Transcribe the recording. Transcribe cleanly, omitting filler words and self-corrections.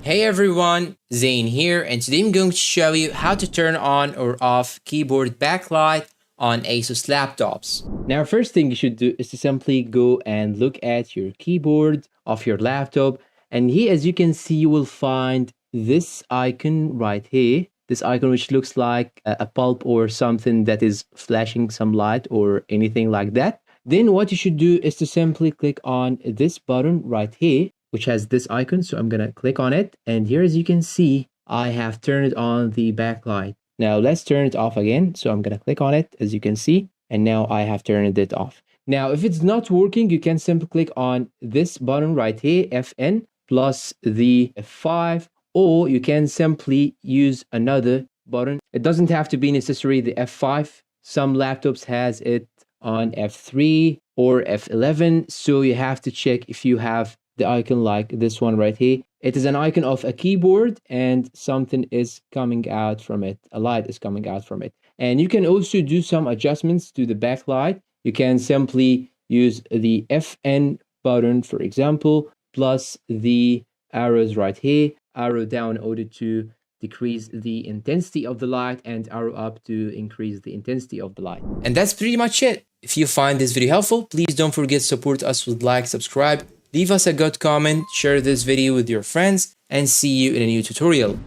Hey everyone, Zane here, and today I'm going to show you how to turn on or off keyboard backlight on Asus laptops. Now, first thing you should do is to simply go and look at your keyboard of your laptop, and here as you can see you will find this icon right here, this icon which looks like a bulb or something that is flashing some light or anything like that. Then what you should do is to simply click on this button right here, which has this icon. So I'm gonna click on it, and here as you can see I have turned on the backlight. Now let's turn it off again. So I'm gonna click on it, as you can see, and now I have turned it off. Now if it's not working, you can simply click on this button right here, Fn plus the F5, or you can simply use another button. It doesn't have to be necessary the F5. Some laptops has it on F3 or F11, so you have to check if you have the icon like this one right here. It is an icon of a keyboard and something is coming out from it. A light is coming out from it. And you can also do some adjustments to the backlight. You can simply use the Fn button, for example, plus the arrows right here, arrow down in order to decrease the intensity of the light and arrow up to increase the intensity of the light. And that's pretty much it. If you find this video helpful, please don't forget to support us with like, subscribe, leave us a good comment, share this video with your friends, and see you in a new tutorial.